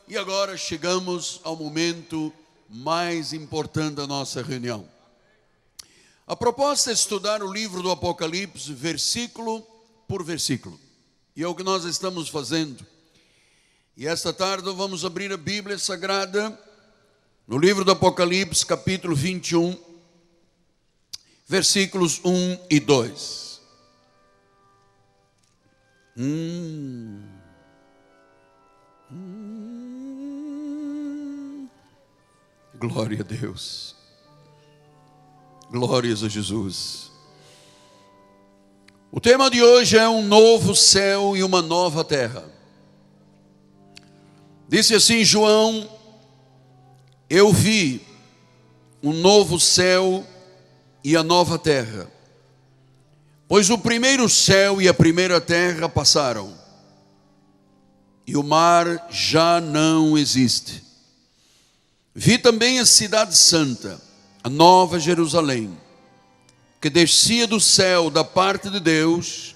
E agora chegamos ao momento mais importante da nossa reunião. A proposta é estudar o livro do Apocalipse, versículo por versículo. E é o que nós estamos fazendo. E esta tarde vamos abrir a Bíblia Sagrada no livro do Apocalipse, capítulo 21, versículos 1 e 2. Glória a Deus. Glórias a Jesus. O tema de hoje é um novo céu e uma nova terra. Disse assim João: eu vi um novo céu e a nova terra, pois o primeiro céu e a primeira terra passaram, e o mar já não existe. Vi também a cidade santa, a nova Jerusalém, que descia do céu da parte de Deus,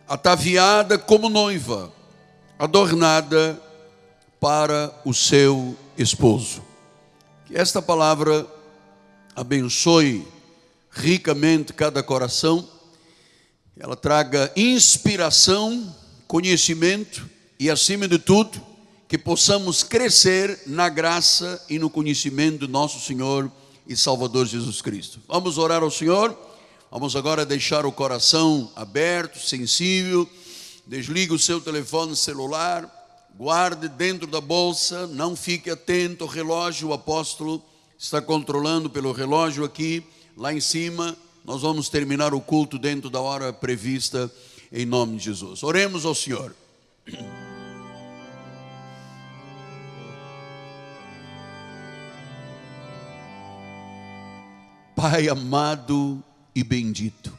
ataviada como noiva, adornada para o seu esposo. Que esta palavra abençoe ricamente cada coração, ela traga inspiração, conhecimento e, acima de tudo, que possamos crescer na graça e no conhecimento do nosso Senhor e Salvador Jesus Cristo. Vamos orar ao Senhor. Vamos agora deixar o coração aberto, sensível. Desligue o seu telefone celular, guarde dentro da bolsa, não fique atento ao relógio. O apóstolo está controlando pelo relógio aqui, lá em cima. Nós vamos terminar o culto dentro da hora prevista, em nome de Jesus. Oremos ao Senhor. Pai amado e bendito,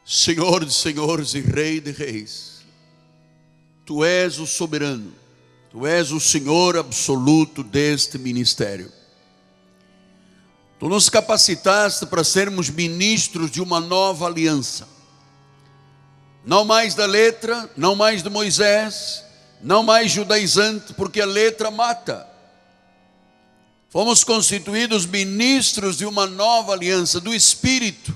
Senhor de senhores e Rei de reis, Tu és o soberano, Tu és o Senhor absoluto deste ministério. Tu nos capacitaste para sermos ministros de uma nova aliança, não mais da letra, não mais de Moisés, não mais judaizante, porque a letra mata. Fomos constituídos ministros de uma nova aliança, do Espírito,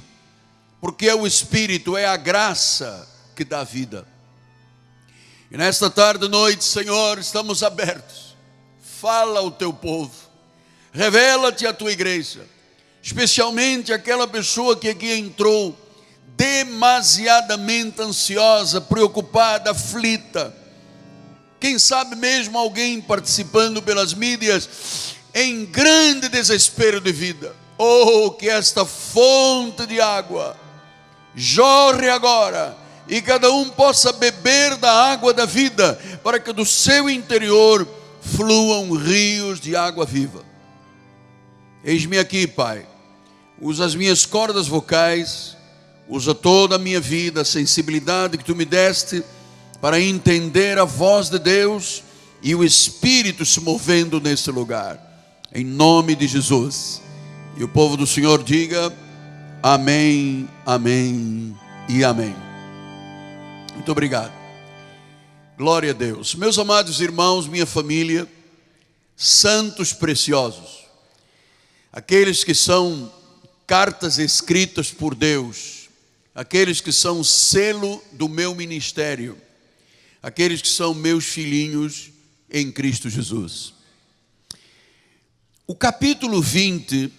porque é o Espírito, é a graça que dá vida. E nesta tarde e noite, Senhor, estamos abertos. Fala ao teu povo, revela-te à tua igreja, especialmente aquela pessoa que aqui entrou demasiadamente ansiosa, preocupada, aflita. Quem sabe mesmo alguém participando pelas mídias em grande desespero de vida. Oh, que esta fonte de água jorre agora e cada um possa beber da água da vida, para que do seu interior fluam rios de água viva. Eis-me aqui, Pai. Usa as minhas cordas vocais, usa toda a minha vida, a sensibilidade que Tu me deste para entender a voz de Deus e o Espírito se movendo nesse lugar. Em nome de Jesus. E o povo do Senhor diga amém, amém e amém. Muito obrigado. Glória a Deus. Meus amados irmãos, minha família, santos preciosos, aqueles que são cartas escritas por Deus, aqueles que são selo do meu ministério, aqueles que são meus filhinhos em Cristo Jesus. O capítulo 20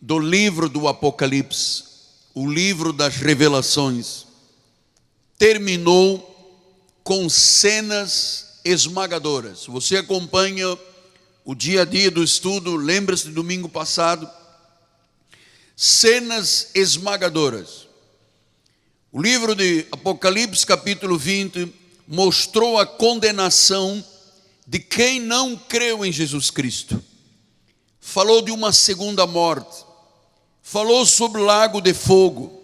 do livro do Apocalipse, o livro das revelações, terminou com cenas esmagadoras. Você acompanha o dia a dia do estudo, lembra-se do domingo passado, cenas esmagadoras. O livro de Apocalipse, capítulo 20, mostrou a condenação de quem não creu em Jesus Cristo. Falou de uma segunda morte, falou sobre o lago de fogo,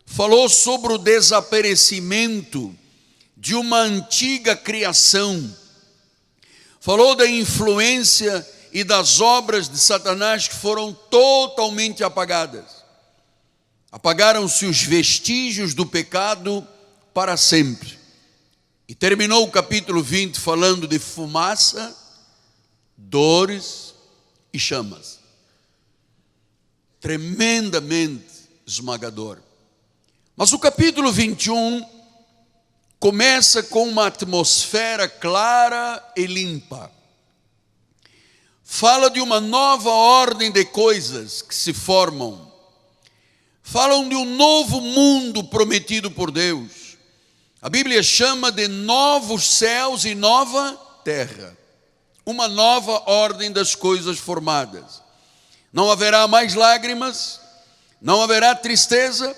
falou sobre o desaparecimento de uma antiga criação, falou da influência e das obras de Satanás que foram totalmente apagadas. Apagaram-se os vestígios do pecado para sempre. E terminou o capítulo 20 falando de fumaça, dores e chamas. Tremendamente esmagador. Mas o capítulo 21 começa com uma atmosfera clara e limpa. Fala de uma nova ordem de coisas que se formam. Falam de um novo mundo prometido por Deus. A Bíblia chama de novos céus e nova terra. Uma nova ordem das coisas formadas. Não haverá mais lágrimas, não haverá tristeza,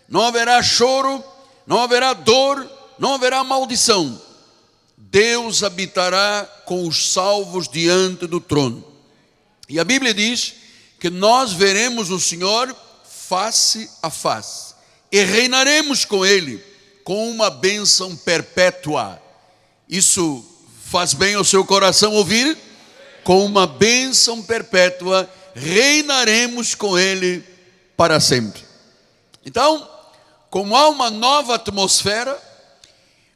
não haverá choro, não haverá dor, não haverá maldição. Deus habitará com os salvos diante do trono. E a Bíblia diz que nós veremos o Senhor face a face e reinaremos com Ele com uma bênção perpétua. Isso faz bem ao seu coração ouvir? Com uma bênção perpétua reinaremos com Ele para sempre. Então, como há uma nova atmosfera,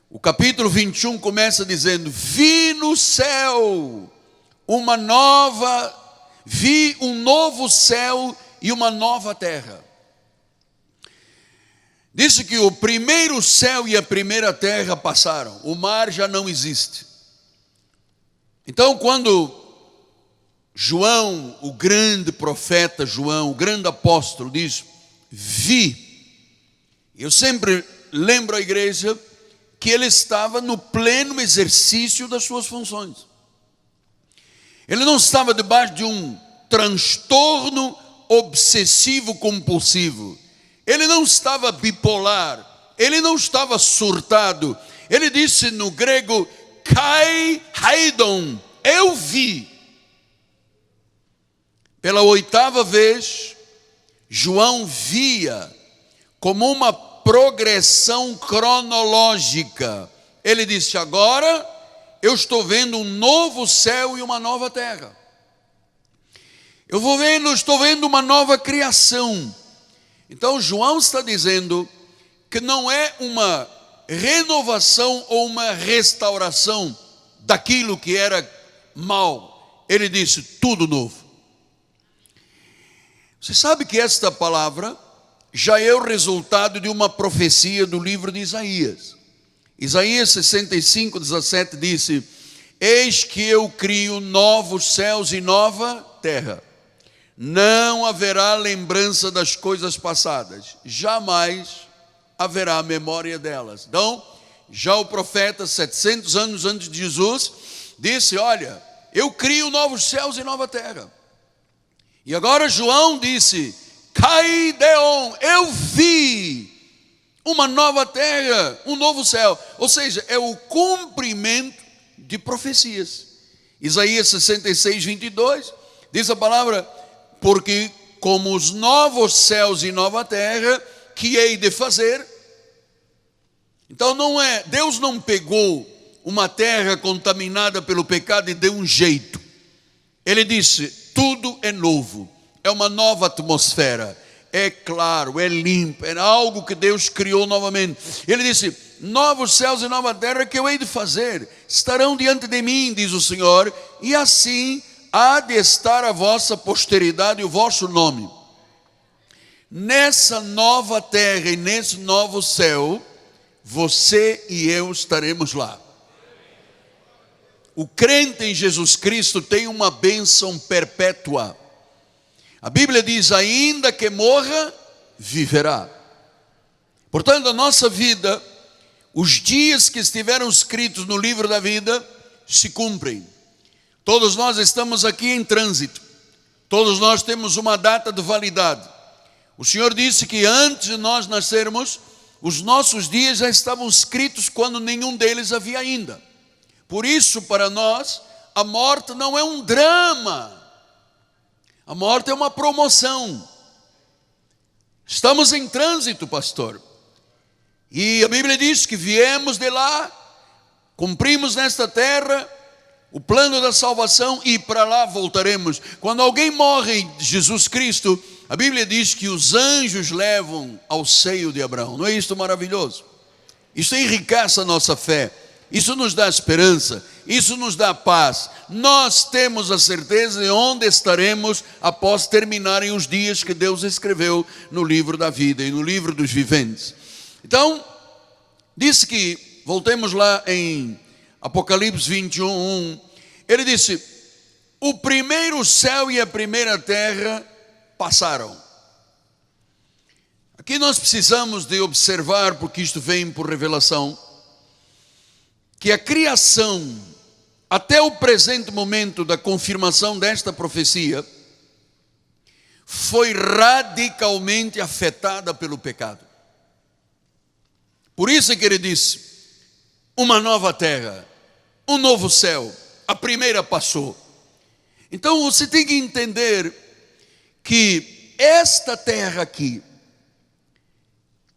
o capítulo 21 começa dizendo: vi no céu vi um novo céu e uma nova terra. Disse que o primeiro céu e a primeira terra passaram, o mar já não existe. Então, quando João, o grande profeta João, o grande apóstolo, diz: vi, eu sempre lembro à igreja que ele estava no pleno exercício das suas funções. Ele não estava debaixo de um transtorno obsessivo compulsivo. Ele não estava bipolar. Ele não estava surtado. Ele disse no grego: kai haidon, eu vi. Pela 8ª vez, João via como uma progressão cronológica. Ele disse: agora eu estou vendo um novo céu e uma nova terra. Estou vendo uma nova criação. Então João está dizendo que não é uma renovação ou uma restauração daquilo que era mal. Ele disse: tudo novo. Você sabe que esta palavra já é o resultado de uma profecia do livro de Isaías. Isaías 65:17 disse: eis que eu crio novos céus e nova terra. Não haverá lembrança das coisas passadas, jamais haverá memória delas. Então, já o profeta, 700 anos antes de Jesus, disse: olha, eu crio novos céus e nova terra. E agora João disse: Kaideon, eu vi uma nova terra, um novo céu. Ou seja, é o cumprimento de profecias. Isaías 66:22 diz a palavra: porque como os novos céus e nova terra que hei de fazer. Então Deus não pegou uma terra contaminada pelo pecado e deu um jeito. Ele disse: tudo é novo, é uma nova atmosfera, é claro, é limpo, é algo que Deus criou novamente. Ele disse: novos céus e nova terra que eu hei de fazer, estarão diante de mim, diz o Senhor, e assim há de estar a vossa posteridade e o vosso nome. Nessa nova terra e nesse novo céu, você e eu estaremos lá. O crente em Jesus Cristo tem uma bênção perpétua. A Bíblia diz: ainda que morra, viverá. Portanto, a nossa vida, os dias que estiveram escritos no livro da vida, se cumprem. Todos nós estamos aqui em trânsito. Todos nós temos uma data de validade. O Senhor disse que antes de nós nascermos, os nossos dias já estavam escritos quando nenhum deles havia ainda. Por isso, para nós, a morte não é um drama. A morte é uma promoção. Estamos em trânsito, pastor. E a Bíblia diz que viemos de lá, cumprimos nesta terra o plano da salvação e para lá voltaremos. Quando alguém morre em Jesus Cristo, a Bíblia diz que os anjos levam ao seio de Abraão. Não é isto maravilhoso? Isso enriquece a nossa fé. Isso nos dá esperança, isso nos dá paz. Nós temos a certeza de onde estaremos após terminarem os dias que Deus escreveu no livro da vida e no livro dos viventes. Então, disse que, voltemos lá em Apocalipse 21:1, ele disse: o primeiro céu e a primeira terra passaram. Aqui nós precisamos de observar, porque isto vem por revelação, que a criação, até o presente momento da confirmação desta profecia, foi radicalmente afetada pelo pecado. Por isso que ele disse: uma nova terra, um novo céu, a primeira passou. Então você tem que entender que esta terra aqui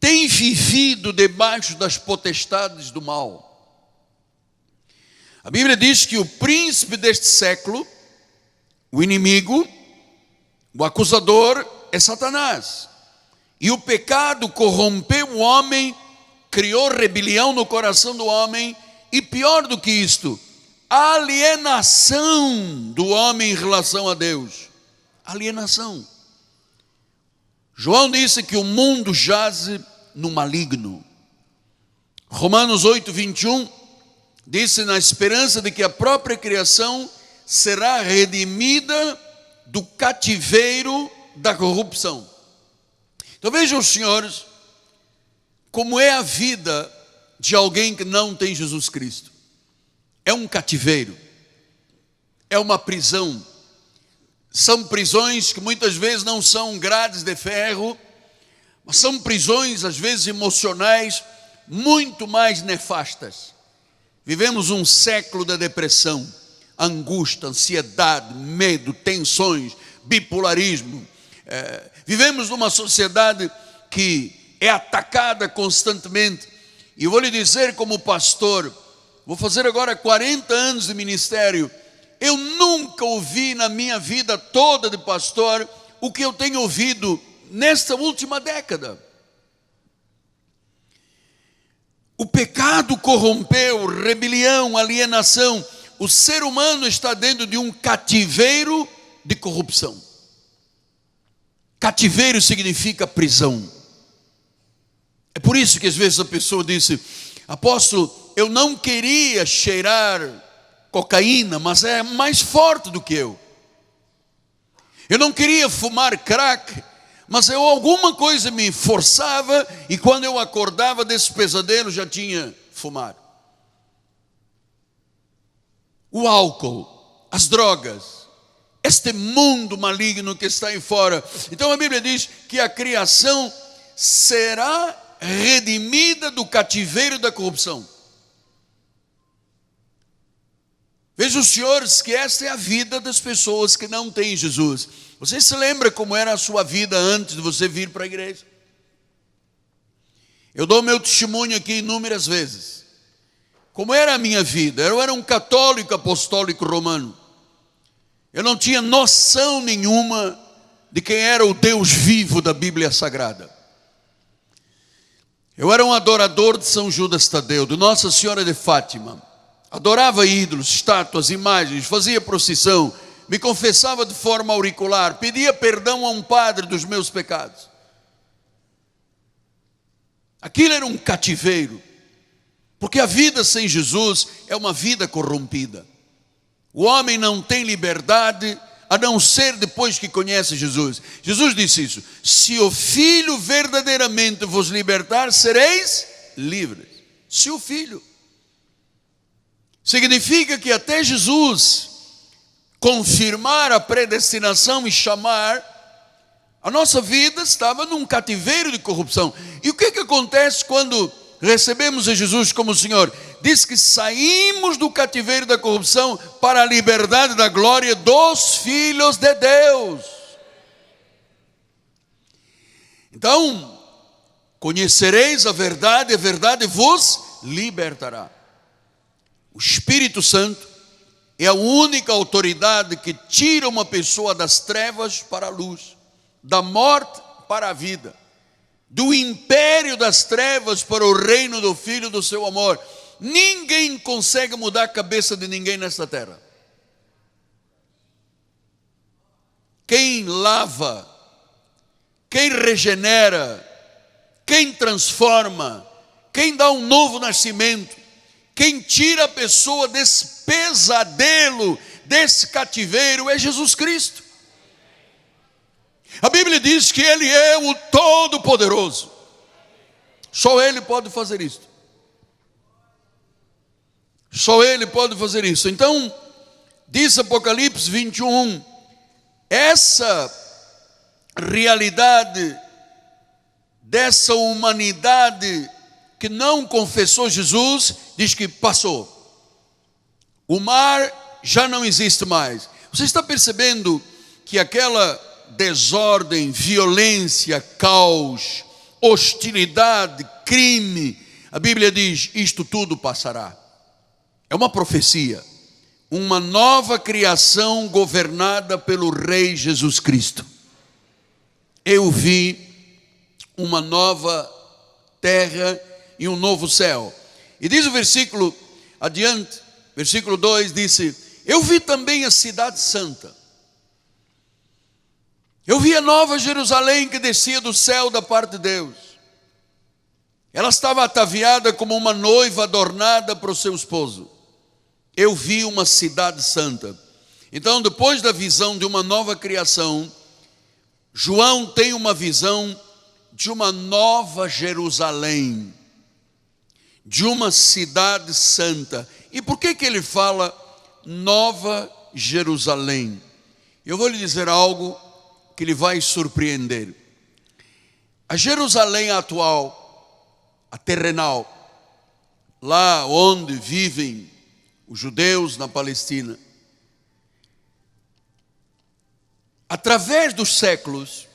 tem vivido debaixo das potestades do mal. A Bíblia diz que o príncipe deste século, o inimigo, o acusador, é Satanás. E o pecado corrompeu o homem, criou rebelião no coração do homem, e pior do que isto, alienação do homem em relação a Deus. Alienação. João disse que o mundo jaz no maligno. Romanos 8:21 disse: na esperança de que a própria criação será redimida do cativeiro da corrupção. Então vejam, senhores, como é a vida de alguém que não tem Jesus Cristo. É um cativeiro, é uma prisão. São prisões que muitas vezes não são grades de ferro, mas são prisões às vezes emocionais muito mais nefastas. Vivemos um século da depressão, angústia, ansiedade, medo, tensões, bipolarismo. Vivemos numa sociedade que é atacada constantemente. E eu vou lhe dizer, como pastor, vou fazer agora 40 anos de ministério, eu nunca ouvi na minha vida toda de pastor o que eu tenho ouvido nesta última década. O pecado corrompeu, rebelião, alienação. O ser humano está dentro de um cativeiro de corrupção. Cativeiro significa prisão. É por isso que às vezes a pessoa diz: apóstolo, eu não queria cheirar cocaína, mas é mais forte do que eu. Eu não queria fumar crack, mas alguma coisa me forçava, e quando eu acordava desse pesadelo já tinha fumado. O álcool, as drogas, este mundo maligno que está aí fora. Então a Bíblia diz que a criação será redimida do cativeiro da corrupção. Vejam, senhores, que esta é a vida das pessoas que não têm Jesus. Você se lembra como era a sua vida antes de você vir para a igreja? Eu dou meu testemunho aqui inúmeras vezes. Como era a minha vida? Eu era um católico apostólico romano. Eu não tinha noção nenhuma de quem era o Deus vivo da Bíblia Sagrada. Eu era um adorador de São Judas Tadeu, de Nossa Senhora de Fátima. Adorava ídolos, estátuas, imagens, fazia procissão, me confessava de forma auricular, pedia perdão a um padre dos meus pecados. Aquilo era um cativeiro, porque a vida sem Jesus é uma vida corrompida. O homem não tem liberdade a não ser depois que conhece Jesus. Jesus disse isso: se o Filho verdadeiramente vos libertar, sereis livres. Se o Filho. Significa que até Jesus confirmar a predestinação e chamar, a nossa vida estava num cativeiro de corrupção. E o que acontece quando recebemos a Jesus como Senhor? Diz que saímos do cativeiro da corrupção para a liberdade da glória dos filhos de Deus. Então, conhecereis a verdade vos libertará. O Espírito Santo é a única autoridade que tira uma pessoa das trevas para a luz, da morte para a vida, do império das trevas para o reino do Filho do seu amor. ninguém consegue mudar a cabeça de ninguém nesta terra. Quem lava, quem regenera, quem transforma, quem dá um novo nascimento, quem tira a pessoa desse pesadelo, desse cativeiro, é Jesus Cristo. A Bíblia diz que Ele é o Todo-Poderoso. Só Ele pode fazer isso. Só Ele pode fazer isso. Então, diz Apocalipse 21, essa realidade dessa humanidade que não confessou Jesus, diz que passou. O mar já não existe mais. Você está percebendo que aquela desordem, violência, caos, hostilidade, crime, a Bíblia diz, isto tudo passará. É uma profecia. Uma nova criação governada pelo Rei Jesus Cristo. Eu vi uma nova terra e um novo céu. E diz o versículo adiante, versículo 2, disse: eu vi também a cidade santa. Eu vi a nova Jerusalém que descia do céu da parte de Deus. Ela estava ataviada como uma noiva adornada para o seu esposo. Eu vi uma cidade santa. Então, depois da visão de uma nova criação, João tem uma visão de uma nova Jerusalém, de uma cidade santa. E por que ele fala nova Jerusalém? Eu vou lhe dizer algo que lhe vai surpreender. A Jerusalém atual, a terrenal, lá onde vivem os judeus na Palestina, através dos séculos,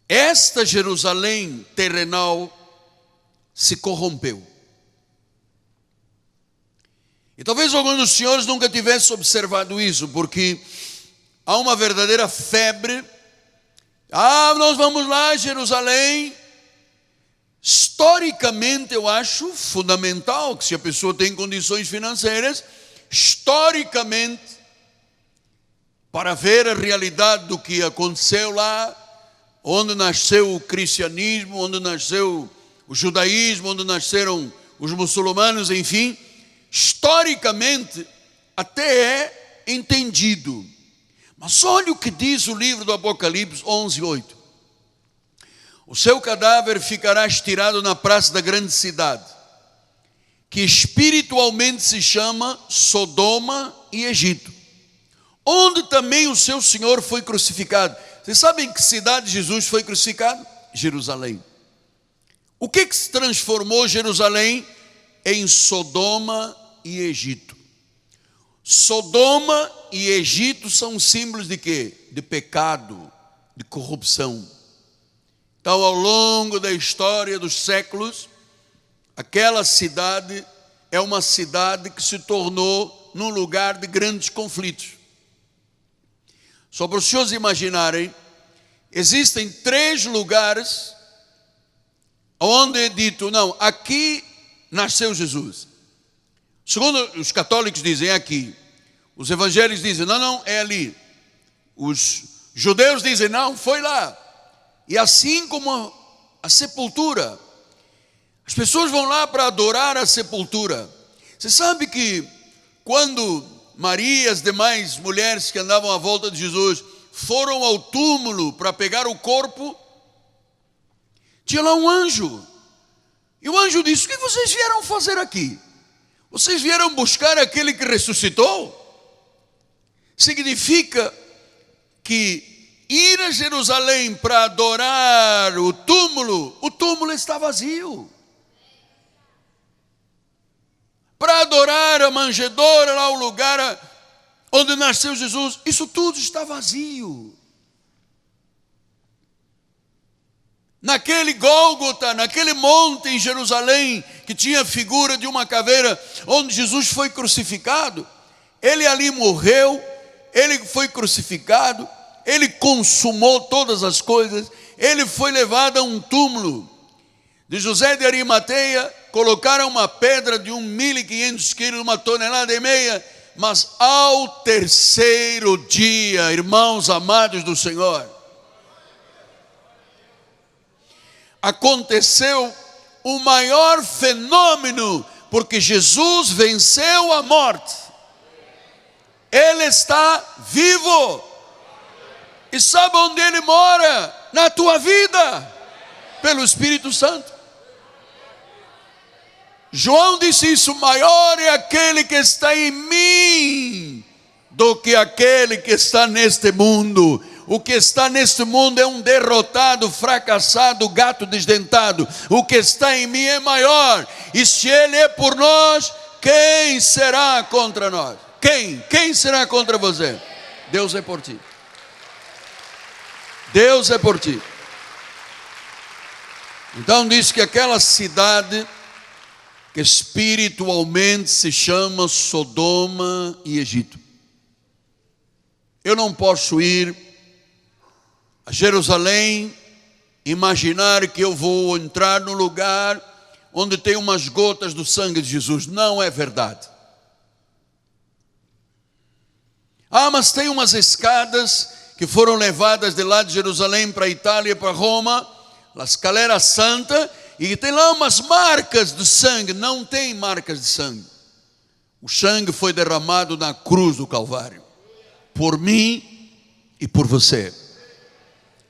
esta Jerusalém terrenal se corrompeu. E talvez alguns dos senhores nunca tivessem observado isso, porque há uma verdadeira febre. Nós vamos lá, Jerusalém. Historicamente, eu acho fundamental que, se a pessoa tem condições financeiras, historicamente, para ver a realidade do que aconteceu lá, onde nasceu o cristianismo, onde nasceu o judaísmo, onde nasceram os muçulmanos, enfim, historicamente até é entendido. Mas olha o que diz o livro do Apocalipse 11:8. O seu cadáver ficará estirado na praça da grande cidade, que espiritualmente se chama Sodoma e Egito, onde também o seu Senhor foi crucificado. Vocês sabem que cidade Jesus foi crucificado? Jerusalém. O que se transformou Jerusalém em Sodoma e Egito? Sodoma e Egito são símbolos de quê? De pecado, de corrupção. Então, ao longo da história dos séculos, aquela cidade é uma cidade que se tornou num lugar de grandes conflitos. Só para os senhores imaginarem, existem 3 lugares onde é dito, não, aqui nasceu Jesus. Segundo os católicos dizem, é aqui. Os evangélicos dizem, não, é ali. Os judeus dizem, não, foi lá. E assim como a sepultura, as pessoas vão lá para adorar a sepultura. Você sabe que quando Maria e as demais mulheres que andavam à volta de Jesus foram ao túmulo para pegar o corpo, tinha lá um anjo. E o anjo disse, o que vocês vieram fazer aqui? Vocês vieram buscar aquele que ressuscitou? Significa que ir a Jerusalém para adorar o túmulo está vazio. Para adorar a manjedoura, lá o lugar onde nasceu Jesus, isso tudo está vazio. Naquele Gólgota, naquele monte em Jerusalém, que tinha a figura de uma caveira, onde Jesus foi crucificado, ele ali morreu, ele foi crucificado, ele consumou todas as coisas, ele foi levado a um túmulo de José de Arimateia, colocaram uma pedra de 1.500 quilos, 1,5 toneladas, mas ao terceiro dia, irmãos amados do Senhor, aconteceu o maior fenômeno, porque Jesus venceu a morte. Ele está vivo. E sabe onde Ele mora? Na tua vida, pelo Espírito Santo. João disse isso: maior é aquele que está em mim do que aquele que está neste mundo. O que está neste mundo é um derrotado, fracassado, gato desdentado. O que está em mim é maior. E se Ele é por nós, quem será contra nós? Quem será contra você? Deus é por ti. Deus é por ti. Então diz que aquela cidade, que espiritualmente se chama Sodoma e Egito. Eu não posso ir a Jerusalém, imaginar que eu vou entrar no lugar onde tem umas gotas do sangue de Jesus. Não é verdade. Mas tem umas escadas que foram levadas de lá de Jerusalém para a Itália, para Roma, a Escalera Santa, e tem lá umas marcas de sangue. Não tem marcas de sangue. O sangue foi derramado na cruz do Calvário, por mim e por você.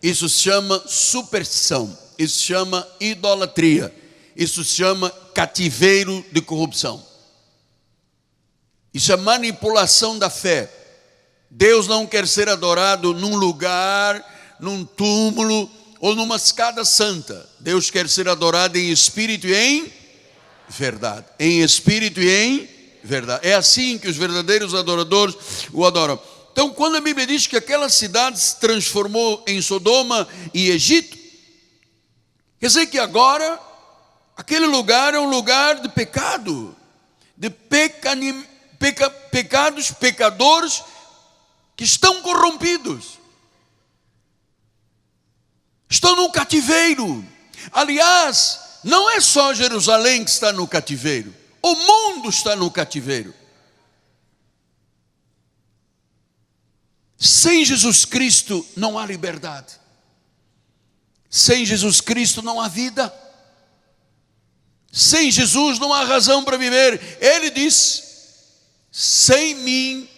Isso se chama superstição, isso se chama idolatria, isso se chama cativeiro de corrupção. Isso é manipulação da fé. Deus não quer ser adorado num lugar, num túmulo ou numa escada santa. Deus quer ser adorado em espírito e em verdade. Em espírito e em verdade. É assim que os verdadeiros adoradores o adoram. Então, quando a Bíblia diz que aquela cidade se transformou em Sodoma e Egito, quer dizer que agora aquele lugar é um lugar de pecado, de pecadores que estão corrompidos, estão no cativeiro. Aliás, não é só Jerusalém que está no cativeiro, o mundo está no cativeiro. Sem Jesus Cristo não há liberdade. Sem Jesus Cristo não há vida. Sem Jesus não há razão para viver. Ele diz: sem mim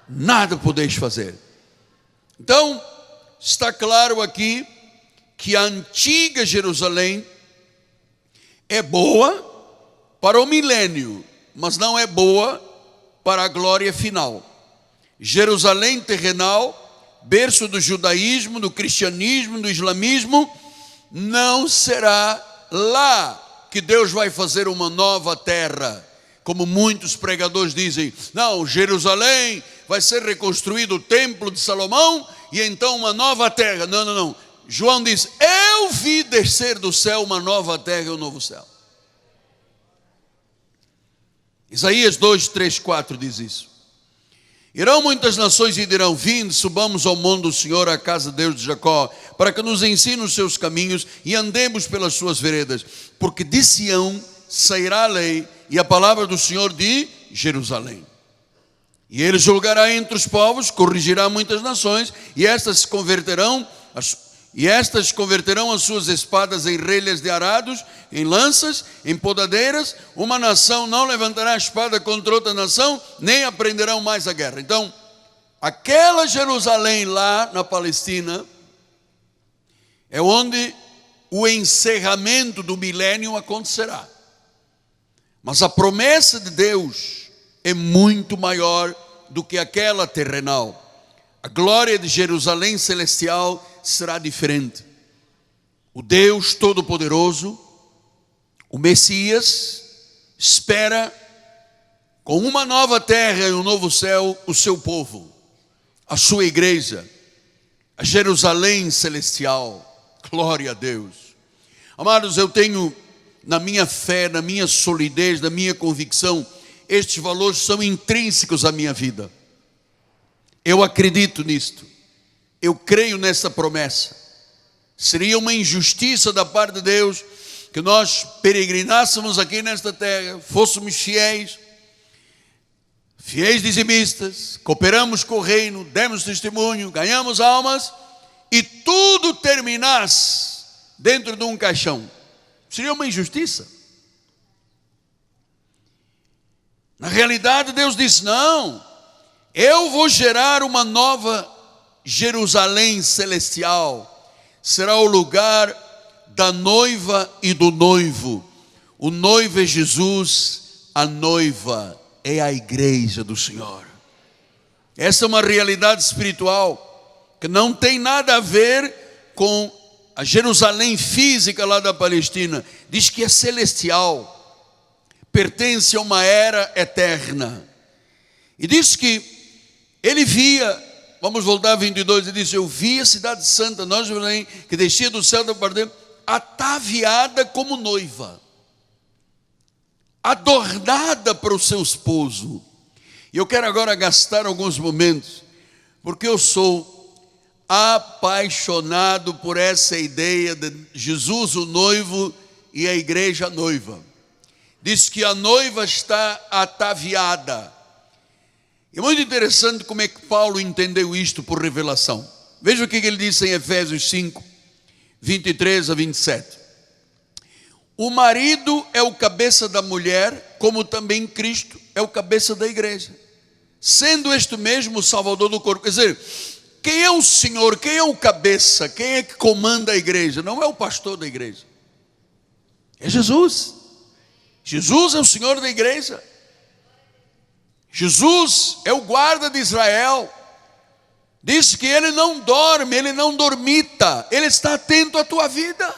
nada podeis fazer. Então, está claro aqui que a antiga Jerusalém é boa para o milênio, mas não é boa para a glória final. Jerusalém terrenal, berço do judaísmo, do cristianismo, do islamismo, não será lá que Deus vai fazer uma nova terra, como muitos pregadores dizem. Não, Jerusalém vai ser reconstruído o templo de Salomão e então uma nova terra. Não. João diz: eu vi descer do céu uma nova terra e um novo céu. Isaías 2, 3, 4 diz isso. Irão muitas nações e dirão: vinde, subamos ao monte do Senhor, à casa de Deus de Jacó, para que nos ensine os seus caminhos e andemos pelas suas veredas. Porque de Sião sairá a lei e a palavra do Senhor de Jerusalém. E ele julgará entre os povos, corrigirá muitas nações, e estas converterão as suas espadas em relhas de arados, em lanças, em podadeiras. Uma nação não levantará a espada contra outra nação, nem aprenderão mais a guerra. Então, aquela Jerusalém lá na Palestina é onde o encerramento do milênio acontecerá. Mas a promessa de Deus é muito maior do que aquela terrenal. A glória de Jerusalém celestial será diferente. O Deus Todo-Poderoso, o Messias, espera com uma nova terra e um novo céu o seu povo, a sua igreja, a Jerusalém celestial. Glória a Deus. Amados, eu tenho na minha fé, na minha solidez, na minha convicção, estes valores são intrínsecos à minha vida. Eu acredito nisto. Eu creio nessa promessa. Seria uma injustiça da parte de Deus que nós peregrinássemos aqui nesta terra, fôssemos fiéis dizimistas, cooperamos com o reino, demos testemunho, ganhamos almas, e tudo terminasse dentro de um caixão. Seria uma injustiça. Na realidade, Deus disse: não, eu vou gerar uma nova Jerusalém celestial. Será o lugar da noiva e do noivo. O noivo é Jesus, a noiva é a igreja do Senhor. Essa é uma realidade espiritual que não tem nada a ver com a Jerusalém física lá da Palestina. Diz que é celestial, pertence a uma era eterna. E diz que ele via, vamos voltar a 22, ele disse: eu vi a cidade santa, Nova Jerusalém, que descia do céu da parte, ataviada como noiva, adornada para o seu esposo. E eu quero agora gastar alguns momentos, porque eu sou apaixonado por essa ideia de Jesus o noivo e a igreja a noiva. Diz que a noiva está ataviada. É muito interessante como é que Paulo entendeu isto por revelação. Veja o que ele disse em Efésios 5, 23 a 27. O marido é o cabeça da mulher, como também Cristo é o cabeça da igreja, sendo este mesmo o salvador do corpo. Quer dizer, quem é o Senhor, quem é o cabeça, quem é que comanda a igreja? Não é o pastor da igreja, é Jesus. Jesus é o Senhor da igreja. Jesus é o guarda de Israel. Diz que ele não dorme, ele não dormita, ele está atento à tua vida.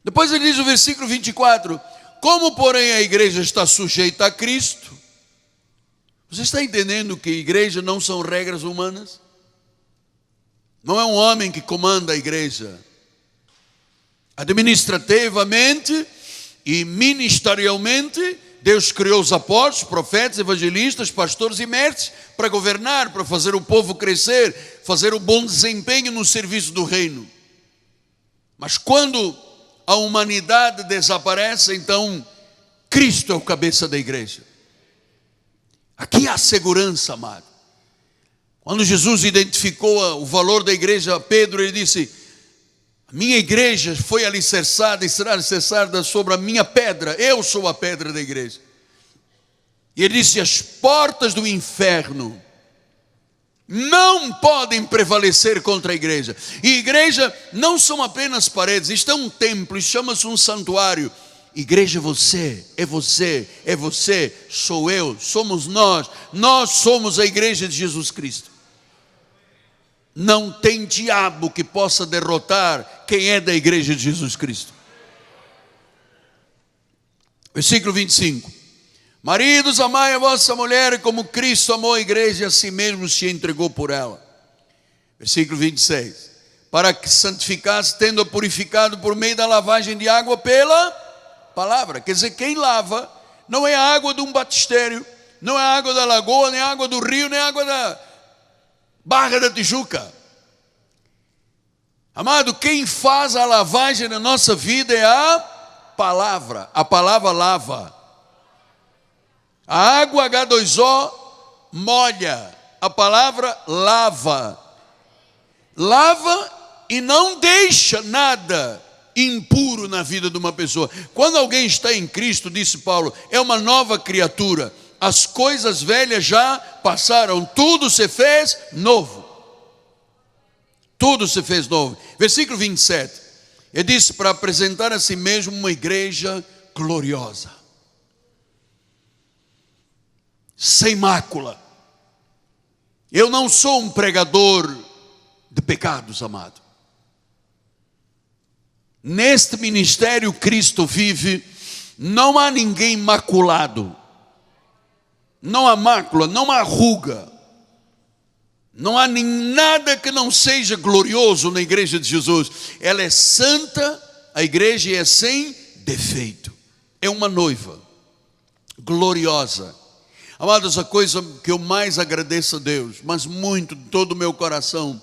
Depois ele diz no versículo 24: como porém a igreja está sujeita a Cristo. Você está entendendo que a igreja não são regras humanas? Não é um homem que comanda a igreja. Administrativamente e ministerialmente, Deus criou os apóstolos, profetas, evangelistas, pastores e mestres para governar, para fazer o povo crescer, fazer um bom desempenho no serviço do reino. Mas quando a humanidade desaparece, então Cristo é o cabeça da igreja. Aqui há segurança, amado. Quando Jesus identificou o valor da igreja a Pedro, ele disse: a minha igreja foi alicerçada e será alicerçada sobre a minha pedra. Eu sou a pedra da igreja. E ele disse: as portas do inferno não podem prevalecer contra a igreja. E igreja não são apenas paredes, isto é um templo, isto chama-se um santuário. Igreja é você, é você, é você, sou eu, somos nós somos a igreja de Jesus Cristo. Não tem diabo que possa derrotar quem é da igreja de Jesus Cristo. Versículo 25: maridos, amai a vossa mulher como Cristo amou a igreja e a si mesmo se entregou por ela. Versículo 26: para que santificasse, tendo-a purificado por meio da lavagem de água pela palavra. Quer dizer, quem lava não é a água de um batistério, não é a água da lagoa, nem a água do rio, nem a água da Barra da Tijuca. Amado, quem faz a lavagem na nossa vida é a palavra. A palavra lava. A água H2O molha, a palavra lava. Lava e não deixa nada impuro na vida de uma pessoa. Quando alguém está em Cristo, disse Paulo, é uma nova criatura. As coisas velhas já passaram, tudo se fez novo. Tudo se fez novo. Versículo 27. Ele disse para apresentar a si mesmo uma igreja gloriosa, sem mácula. Eu não sou um pregador de pecados, amado. Neste ministério Cristo vive, não há ninguém maculado. Não há mácula, não há ruga. Não há nada que não seja glorioso na igreja de Jesus. Ela é santa, a igreja é sem defeito. É uma noiva gloriosa. Amados, a coisa que eu mais agradeço a Deus, mas muito de todo o meu coração,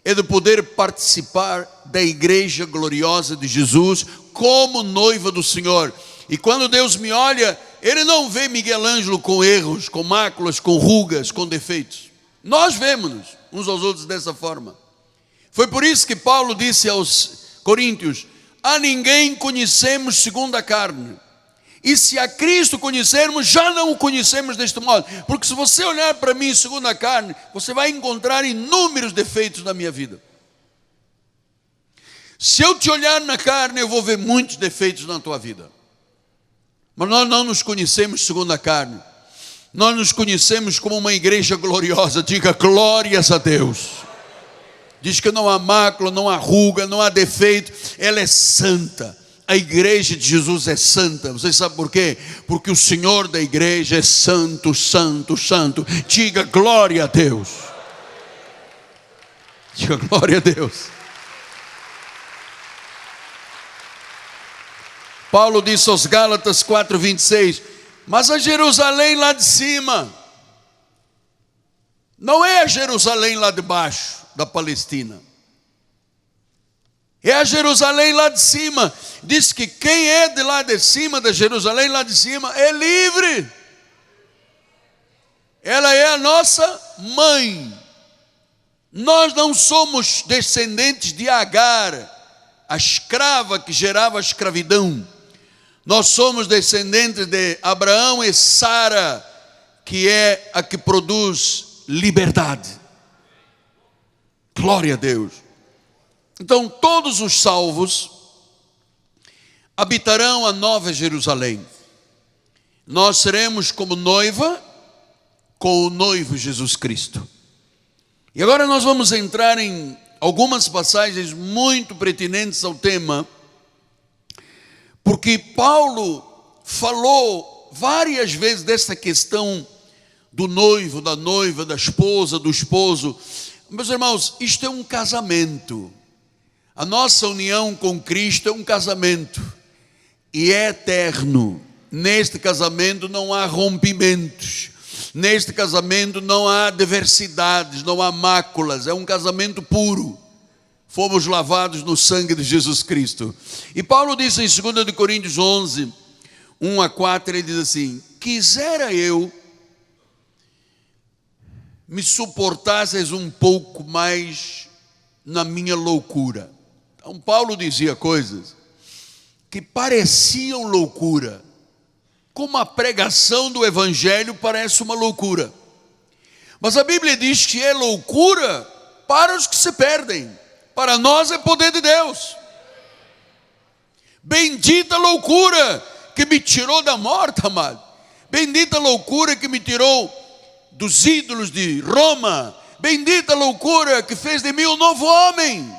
é de poder participar da igreja gloriosa de Jesus como noiva do Senhor. E quando Deus me olha, Ele não vê Miguel Ângelo com erros, com máculas, com rugas, com defeitos. Nós vemos uns aos outros dessa forma. Foi por isso que Paulo disse aos Coríntios: a ninguém conhecemos segundo a carne. E se a Cristo conhecermos, já não o conhecemos deste modo. Porque se você olhar para mim segundo a carne, você vai encontrar inúmeros defeitos na minha vida. Se eu te olhar na carne, eu vou ver muitos defeitos na tua vida. Mas nós não nos conhecemos segundo a carne. Nós nos conhecemos como uma igreja gloriosa. Diga glórias a Deus. Diz que não há mácula, não há ruga, não há defeito. Ela é santa. A igreja de Jesus é santa. Vocês sabem por quê? Porque o Senhor da igreja é santo, santo, santo. Diga glória a Deus. Diga glória a Deus. Paulo disse aos Gálatas 4:26: mas a Jerusalém lá de cima não é a Jerusalém lá de baixo da Palestina. É a Jerusalém lá de cima. Diz que quem é de lá de cima, da Jerusalém lá de cima, é livre. Ela é a nossa mãe. Nós não somos descendentes de Agar, a escrava que gerava a escravidão. Nós somos descendentes de Abraão e Sara, que é a que produz liberdade. Glória a Deus. Então todos os salvos habitarão a nova Jerusalém. Nós seremos como noiva com o noivo Jesus Cristo. E agora nós vamos entrar em algumas passagens muito pertinentes ao tema, porque Paulo falou várias vezes dessa questão do noivo, da noiva, da esposa, do esposo. Meus irmãos, isto é um casamento. A nossa união com Cristo é um casamento e é eterno. Neste casamento não há rompimentos. Neste casamento não há diversidades, não há máculas. É um casamento puro. Fomos lavados no sangue de Jesus Cristo. E Paulo disse em 2 Coríntios 11, 1-4, ele diz assim: quisera eu me suportasseis um pouco mais na minha loucura. Então Paulo dizia coisas que pareciam loucura, como a pregação do evangelho parece uma loucura. Mas a Bíblia diz que é loucura para os que se perdem. Para nós é poder de Deus. Bendita loucura que me tirou da morte, amado. Bendita loucura que me tirou dos ídolos de Roma. Bendita loucura que fez de mim um novo homem.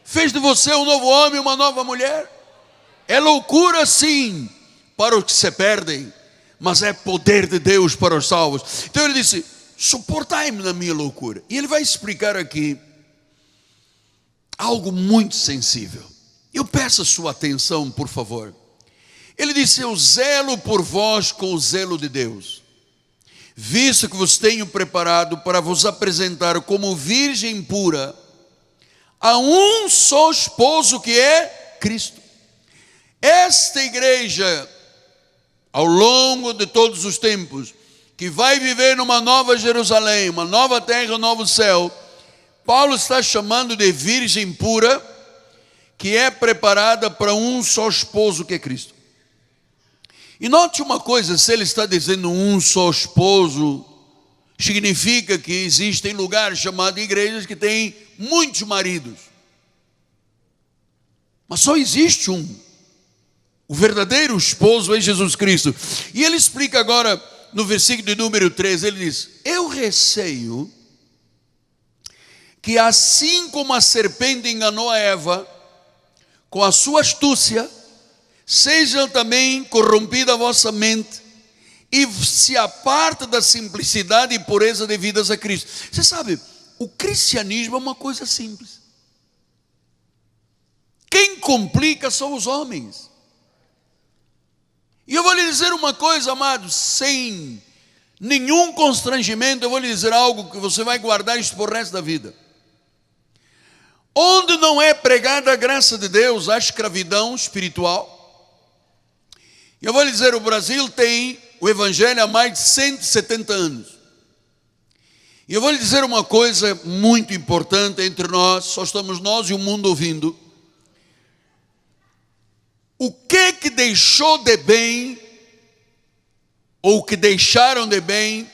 Fez de você um novo homem, uma nova mulher. É loucura sim para os que se perdem, mas é poder de Deus para os salvos. Então ele disse: suportai-me na minha loucura. E ele vai explicar aqui algo muito sensível. Eu peço a sua atenção, por favor. Ele disse: eu zelo por vós com o zelo de Deus, visto que vos tenho preparado para vos apresentar como virgem pura a um só esposo, que é Cristo. Esta igreja, ao longo de todos os tempos, que vai viver numa nova Jerusalém, uma nova terra, um novo céu, Paulo está chamando de virgem pura, que é preparada para um só esposo, que é Cristo. E note uma coisa: se ele está dizendo um só esposo, significa que existem lugares chamados igrejas que têm muitos maridos, mas só existe um. O verdadeiro esposo é Jesus Cristo. E ele explica agora no versículo de número 13, ele diz: eu receio que assim como a serpente enganou a Eva com a sua astúcia, seja também corrompida a vossa mente e se aparta da simplicidade e pureza devidas a Cristo. Você sabe, o cristianismo é uma coisa simples. Quem complica são os homens. E eu vou lhe dizer uma coisa, amados, sem nenhum constrangimento, eu vou lhe dizer algo que você vai guardar isso por resto da vida. Onde não é pregada a graça de Deus, há escravidão espiritual. Eu vou lhe dizer, o Brasil tem o Evangelho há mais de 170 anos. E eu vou lhe dizer uma coisa muito importante entre nós, só estamos nós e o mundo ouvindo. O que deixou de bem, ou que deixaram de bem,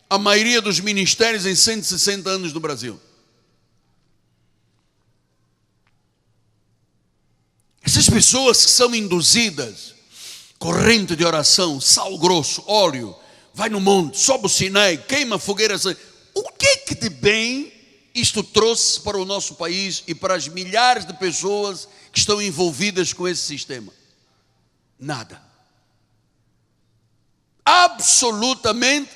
a maioria dos ministérios em 160 anos no Brasil? Essas pessoas que são induzidas, corrente de oração, sal grosso, óleo, vai no monte, sobe o Sinai, queima fogueiras. O que de bem isto trouxe para o nosso país e para as milhares de pessoas que estão envolvidas com esse sistema? Nada. Absolutamente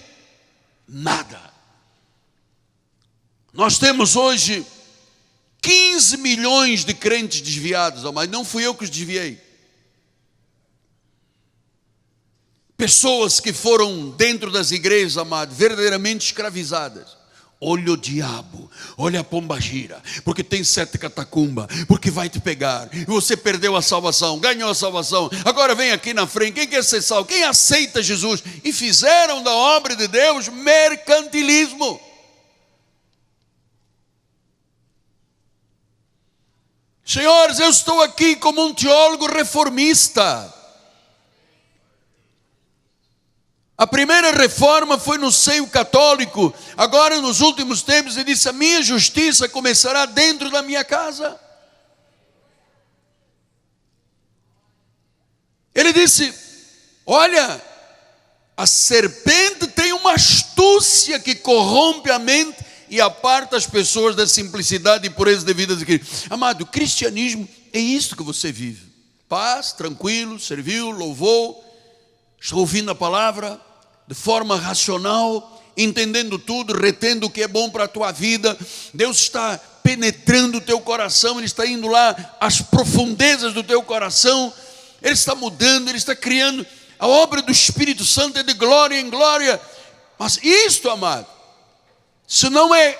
nada. Nós temos hoje 15 milhões de crentes desviados, mas não fui eu que os desviei. Pessoas que foram dentro das igrejas, amado, verdadeiramente escravizadas. Olha o diabo, olha a pombagira, porque tem 7 catacumbas, porque vai te pegar. E você perdeu a salvação, ganhou a salvação. Agora vem aqui na frente, quem quer ser salvo? Quem aceita Jesus? E fizeram da obra de Deus mercantilismo. Senhores, eu estou aqui como um teólogo reformista. A primeira reforma foi no seio católico. Agora, nos últimos tempos, ele disse: a minha justiça começará dentro da minha casa. Ele disse: olha, a serpente tem uma astúcia que corrompe a mente e aparta as pessoas da simplicidade e pureza de vida de Cristo. Amado, o cristianismo é isso que você vive: paz, tranquilo, serviu, louvou, está ouvindo a palavra de forma racional, entendendo tudo, retendo o que é bom para a tua vida. Deus está penetrando o teu coração, Ele está indo lá às profundezas do teu coração, Ele está mudando, Ele está criando. A obra do Espírito Santo é de glória em glória. Mas isto, amado, se não é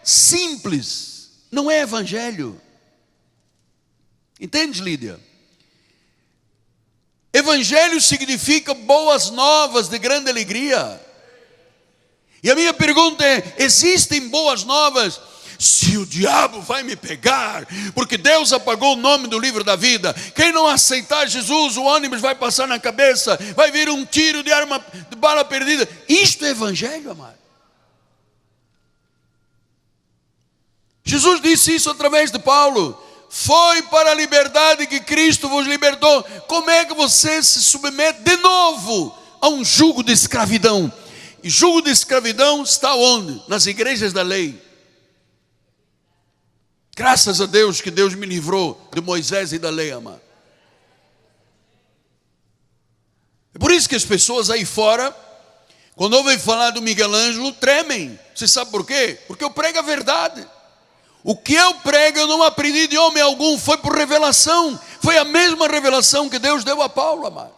simples, não é evangelho. Entende, Lídia? Evangelho significa boas novas de grande alegria. E a minha pergunta é: existem boas novas? Se o diabo vai me pegar, porque Deus apagou o nome do livro da vida, quem não aceitar Jesus, o ônibus vai passar na cabeça, vai vir um tiro de bala perdida. Isto é evangelho, amado. Jesus disse isso através de Paulo: foi para a liberdade que Cristo vos libertou. Como é que você se submete de novo a um jugo de escravidão? E jugo de escravidão está onde? Nas igrejas da lei. Graças a Deus que Deus me livrou de Moisés e da lei, amado. É por isso que as pessoas aí fora, quando ouvem falar do Miguel Ângelo, tremem. Você sabe por quê? Porque eu prego a verdade. O que eu prego eu não aprendi de homem algum, foi por revelação. Foi a mesma revelação que Deus deu a Paulo, amado.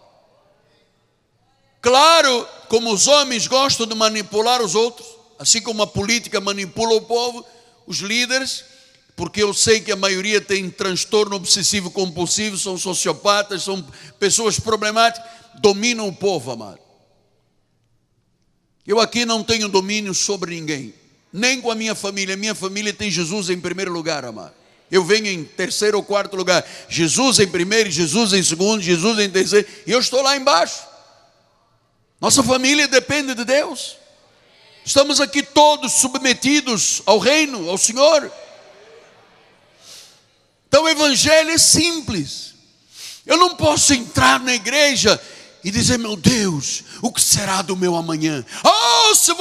Claro, como os homens gostam de manipular os outros, assim como a política manipula o povo, os líderes, porque eu sei que a maioria tem transtorno obsessivo compulsivo, são sociopatas, são pessoas problemáticas, dominam o povo, amado. Eu aqui não tenho domínio sobre ninguém, nem com a minha família tem Jesus em primeiro lugar, amado. Eu venho em terceiro ou quarto lugar, Jesus em primeiro, Jesus em segundo, Jesus em terceiro, e eu estou lá embaixo. Nossa família depende de Deus. Estamos aqui todos submetidos ao reino, ao Senhor. Então o evangelho é simples. Eu não posso entrar na igreja e dizer: meu Deus, o que será do meu amanhã? Se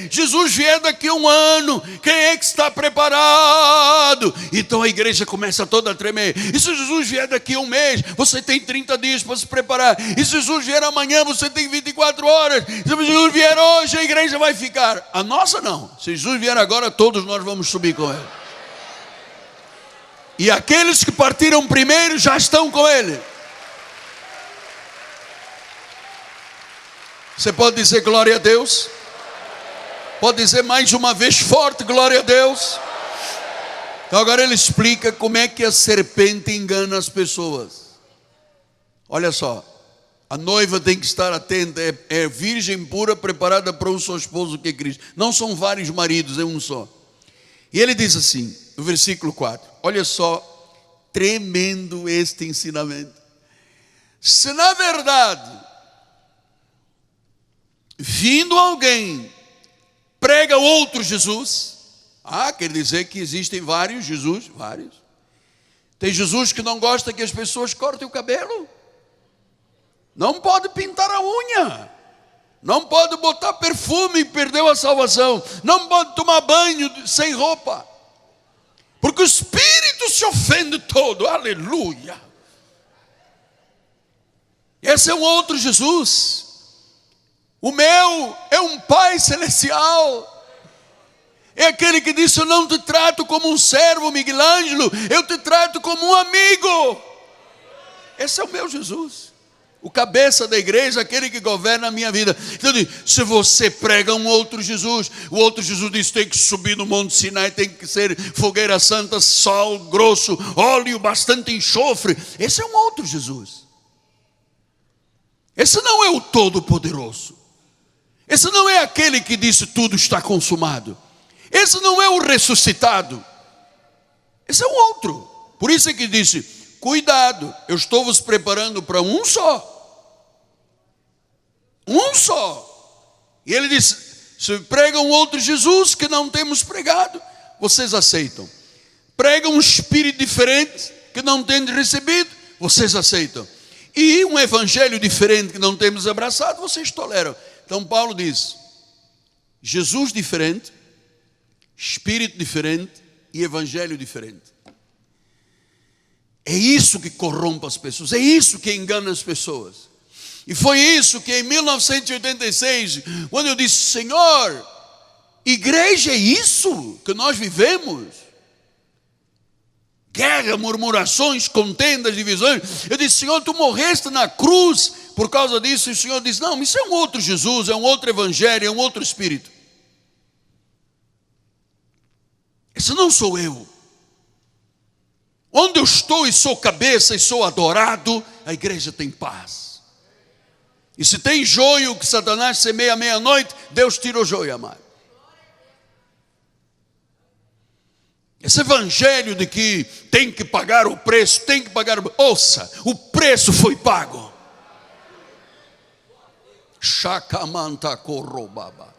Jesus vier daqui a um ano, quem é que está preparado? Então a igreja começa toda a tremer. E se Jesus vier daqui a um mês, você tem 30 dias para se preparar. E se Jesus vier amanhã, você tem 24 horas. Se Jesus vier hoje, a igreja vai ficar. A nossa não. Se Jesus vier agora, todos nós vamos subir com Ele. E aqueles que partiram primeiro já estão com Ele. Você pode dizer glória a Deus? Pode dizer mais uma vez forte, glória a Deus? Então agora ele explica como é que a serpente engana as pessoas. Olha só, a noiva tem que estar atenta, é virgem pura, preparada para um só esposo que é Cristo. Não são vários maridos, é um só. E ele diz assim, no versículo 4, olha só, tremendo este ensinamento. Se na verdade, vindo alguém, prega outro Jesus, quer dizer que existem vários Jesus, vários. Tem Jesus que não gosta que as pessoas cortem o cabelo. Não pode pintar a unha. Não pode botar perfume e perdeu a salvação. Não pode tomar banho sem roupa. Porque o Espírito se ofende todo. Aleluia. Esse é um outro Jesus. O meu é um Pai celestial. É aquele que disse: eu não te trato como um servo, Miguel Ângelo, eu te trato como um amigo. Esse é o meu Jesus, o cabeça da igreja, aquele que governa a minha vida. Então, se você prega um outro Jesus, o outro Jesus diz: tem que subir no Monte Sinai, tem que ser fogueira santa, sal grosso, óleo, bastante enxofre. Esse é um outro Jesus. Esse não é o Todo-Poderoso. Esse não é aquele que disse: tudo está consumado. Esse não é o ressuscitado. Esse é um outro. Por isso é que disse: cuidado, eu estou vos preparando para um só. Um só. E ele disse: se pregam outro Jesus que não temos pregado, vocês aceitam. Pregam um espírito diferente que não temos recebido, vocês aceitam. E um evangelho diferente que não temos abraçado, vocês toleram. Então Paulo diz: Jesus diferente, espírito diferente e evangelho diferente. É isso que corrompe as pessoas, é isso que engana as pessoas. E foi isso que em 1986, quando eu disse: Senhor, igreja é isso que nós vivemos? Guerra, murmurações, contendas, divisões. Eu disse: Senhor, tu morreste na cruz por causa disso. E o Senhor disse: não, isso é um outro Jesus, é um outro evangelho, é um outro espírito. Esse não sou eu. Onde eu estou e sou cabeça e sou adorado, a igreja tem paz. E se tem joio que Satanás semeia à meia-noite, Deus tira o joio, amado. Esse evangelho de que tem que pagar o preço, tem que pagar o... Ouça, o preço foi pago. Chacamanta corrobaba.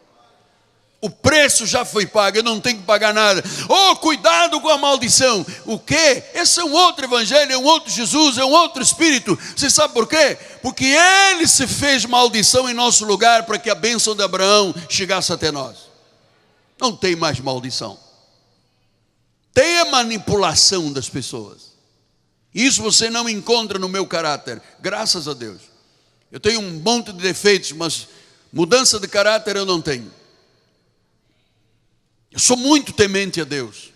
O preço já foi pago, eu não tenho que pagar nada. Oh, cuidado com a maldição. O quê? Esse é um outro evangelho, é um outro Jesus, é um outro espírito. Você sabe por quê? Porque ele se fez maldição em nosso lugar para que a bênção de Abraão chegasse até nós. Não tem mais maldição. Tem a manipulação das pessoas. Isso você não encontra no meu caráter, graças a Deus. Eu tenho um monte de defeitos, mas mudança de caráter eu não tenho. Eu sou muito temente a Deus.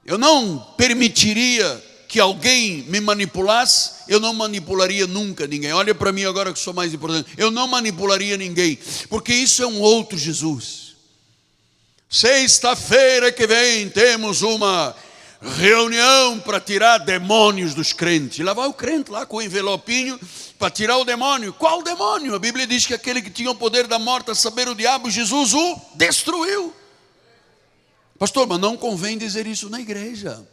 Eu não permitiria que alguém me manipulasse. Eu não manipularia nunca ninguém. Olha para mim agora que sou mais importante. Eu não manipularia ninguém, porque isso é um outro Jesus. Sexta-feira que vem temos uma reunião para tirar demônios dos crentes. E lá vai o crente lá com o envelopinho para tirar o demônio. Qual demônio? A Bíblia diz que aquele que tinha o poder da morte, a saber, o diabo, Jesus o destruiu. Pastor, mas não convém dizer isso na igreja.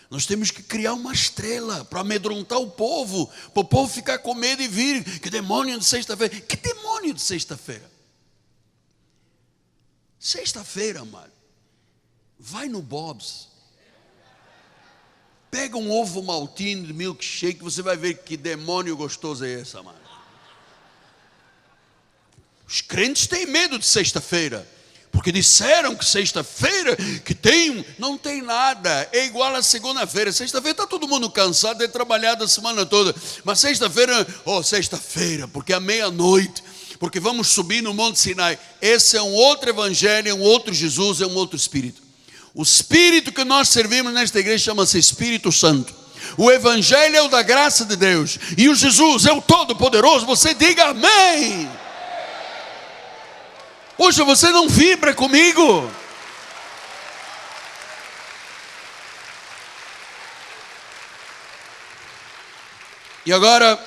Nós temos que criar uma estrela para amedrontar o povo, para o povo ficar com medo e vir. Que demônio de sexta-feira? Que demônio de sexta-feira? Sexta-feira, amado, vai no Bob's, pega um ovo maltine de milkshake, você vai ver que demônio gostoso é esse, amado. Os crentes têm medo de sexta-feira, porque disseram que sexta-feira que tem, não tem nada, é igual a segunda-feira. Sexta-feira está todo mundo cansado de ter trabalhado a semana toda, mas sexta-feira, sexta-feira, porque é meia-noite, porque vamos subir no Monte Sinai. Esse é um outro evangelho, é um outro Jesus, é um outro Espírito. O Espírito que nós servimos nesta igreja chama-se Espírito Santo. O evangelho é o da graça de Deus, e o Jesus é o Todo-Poderoso. Você diga amém. Poxa, você não vibra comigo? E agora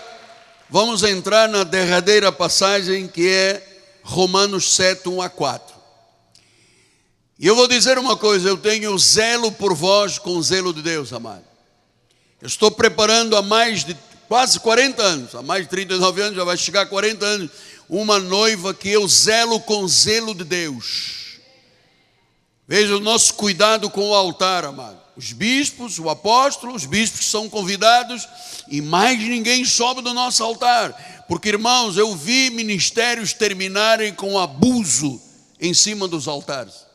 vamos entrar na derradeira passagem, que é Romanos 7, 1 a 4. E eu vou dizer uma coisa: eu tenho zelo por vós com o zelo de Deus, amado. Eu estou preparando há mais de quase 40 anos, há mais de 39 anos, já vai chegar a 40 anos, uma noiva que eu zelo com o zelo de Deus. Veja o nosso cuidado com o altar, amado. Os bispos, o apóstolo, os bispos são convidados e mais ninguém sobe do nosso altar. Porque, irmãos, eu vi ministérios terminarem com abuso em cima dos altares.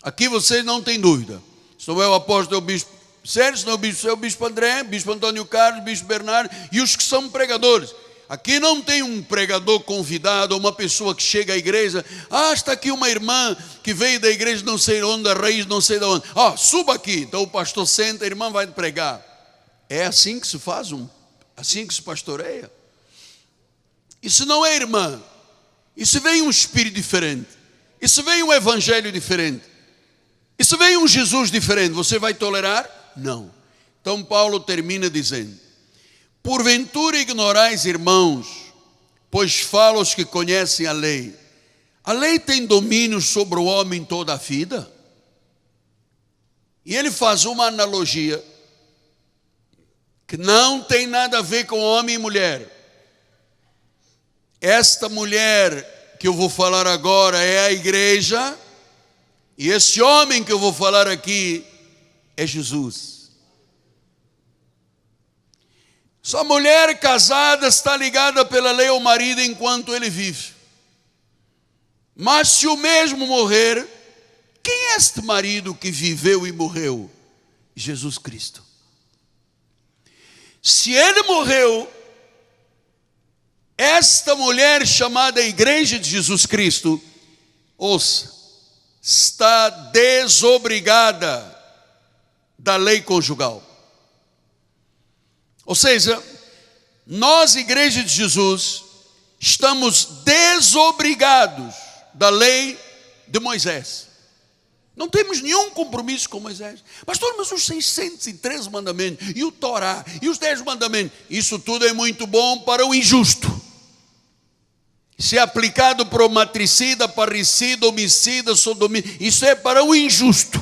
Aqui vocês não têm dúvida. Se não é o apóstolo, é o bispo Sérgio, se não é o bispo André, bispo Antônio Carlos, bispo Bernardo e os que são pregadores. Aqui não tem um pregador convidado, ou uma pessoa que chega à igreja. Está aqui uma irmã que veio da igreja não sei onde, da raiz não sei de onde. Suba aqui. Então o pastor senta, a irmã vai pregar. É assim que se faz, assim que se pastoreia. Isso não é irmã. Isso vem um espírito diferente. Isso vem um evangelho diferente. Isso vem um Jesus diferente. Você vai tolerar? Não. Então Paulo termina dizendo: porventura ignorais, irmãos, pois falo aos que conhecem a lei. A lei tem domínio sobre o homem toda a vida? E ele faz uma analogia que não tem nada a ver com homem e mulher. Esta mulher que eu vou falar agora é a igreja, e esse homem que eu vou falar aqui é Jesus. Sua mulher casada está ligada pela lei ao marido enquanto ele vive. Mas se o mesmo morrer, quem é este marido que viveu e morreu? Jesus Cristo. Se ele morreu, esta mulher chamada Igreja de Jesus Cristo, ouça, está desobrigada da lei conjugal. Ou seja, nós, Igreja de Jesus, estamos desobrigados da lei de Moisés. Não temos nenhum compromisso com Moisés. Pastor, mas os 613 mandamentos, e o Torá, e os 10 mandamentos, isso tudo é muito bom para o injusto. Se é aplicado para o matricida, parricida, homicida, sodomia, isso é para o injusto.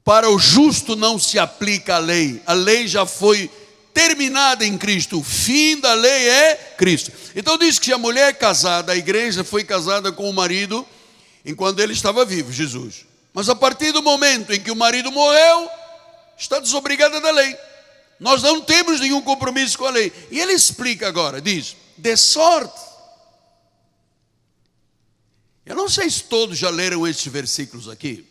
Para o justo não se aplica a lei já foi terminada em Cristo, o fim da lei é Cristo. Então diz que a mulher casada, a igreja foi casada com o marido enquanto ele estava vivo, Jesus. Mas a partir do momento em que o marido morreu, está desobrigada da lei. Nós não temos nenhum compromisso com a lei. E ele explica agora, diz, de sorte. Eu não sei se todos já leram estes versículos aqui.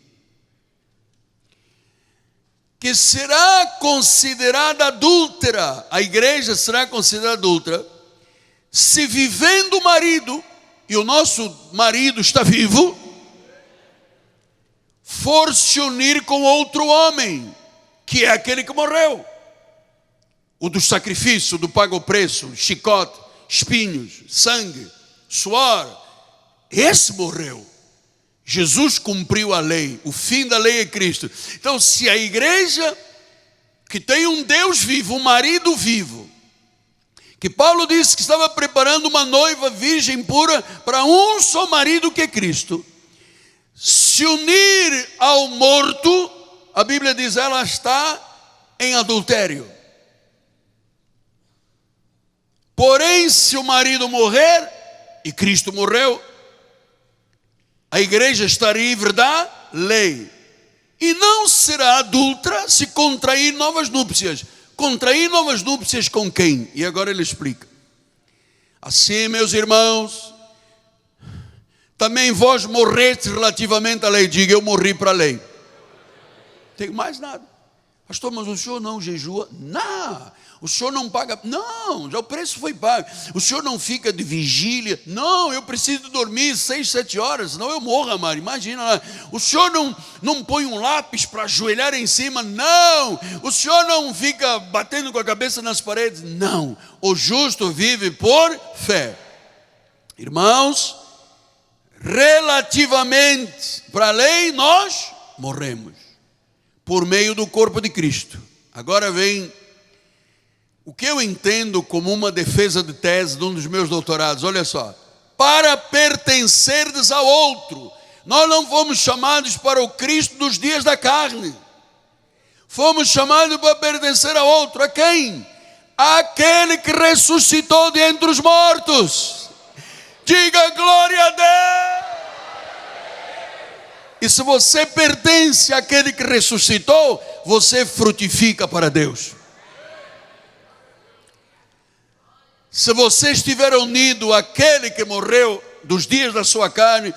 Que será considerada adúltera, a igreja será considerada adúltera, se vivendo o marido, e o nosso marido está vivo, for se unir com outro homem, que é aquele que morreu. O do sacrifício, do paga o preço, chicote, espinhos, sangue, suor, esse morreu. Jesus cumpriu a lei, o fim da lei é Cristo. Então, se a igreja que tem um Deus vivo, um marido vivo, que Paulo disse que estava preparando uma noiva virgem pura para um só marido que é Cristo, se unir ao morto, a Bíblia diz, ela está em adultério. Porém, se o marido morrer, e Cristo morreu, a igreja está livre da lei. E não será adúltera se contrair novas núpcias. Contrair novas núpcias com quem? E agora ele explica. Assim, meus irmãos, também vós morreste relativamente à lei. Diga, eu morri para a lei. Não tem mais nada. Pastor, mas o senhor não jejua? Não. O senhor não paga? Não, já o preço foi pago. O senhor não fica de vigília? Não, eu preciso dormir 6, 7 horas, senão eu morro, amado. Imagina, o senhor não põe um lápis para ajoelhar em cima? Não. O senhor não fica batendo com a cabeça nas paredes? Não. O justo vive por fé. Irmãos, relativamente para a lei, nós morremos por meio do corpo de Cristo. Agora vem o que eu entendo como uma defesa de tese de um dos meus doutorados, olha só, para pertencerdes ao outro. Nós não fomos chamados para o Cristo dos dias da carne. Fomos chamados para pertencer a outro. A quem? Aquele que ressuscitou de entre os mortos. Diga glória a Deus. E se você pertence àquele que ressuscitou, você frutifica para Deus. Se você estiver unido àquele que morreu dos dias da sua carne,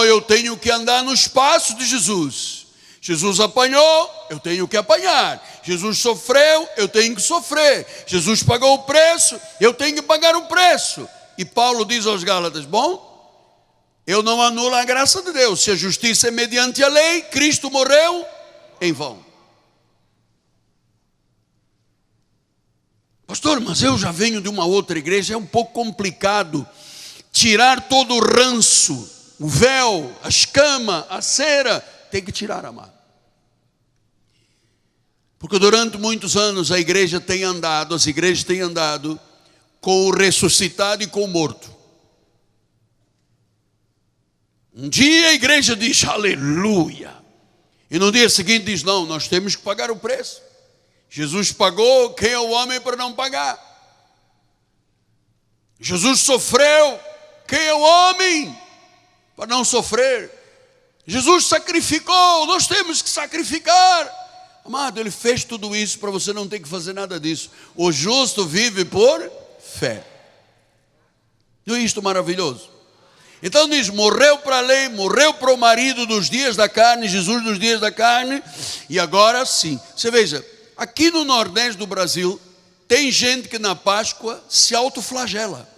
eu tenho que andar nos passos de Jesus. Jesus apanhou, eu tenho que apanhar. Jesus sofreu, eu tenho que sofrer. Jesus pagou o preço, eu tenho que pagar o preço. E Paulo diz aos Gálatas, bom, eu não anulo a graça de Deus. Se a justiça é mediante a lei, Cristo morreu em vão. Pastor, mas eu já venho de uma outra igreja, é um pouco complicado tirar todo o ranço, o véu, a escama, a cera. Tem que tirar, amado. Porque durante muitos anos as igrejas têm andado com o ressuscitado e com o morto. Um dia a igreja diz aleluia, e no dia seguinte diz não, nós temos que pagar o preço. Jesus pagou, quem é o homem para não pagar? Jesus sofreu, quem é o homem para não sofrer? Jesus sacrificou, nós temos que sacrificar. Amado, ele fez tudo isso para você não ter que fazer nada disso. O justo vive por fé. Não é isto maravilhoso? Então diz, morreu para a lei, morreu para o marido dos dias da carne, Jesus dos dias da carne, e agora sim. Você veja, aqui no Nordeste do Brasil, tem gente que na Páscoa se autoflagela.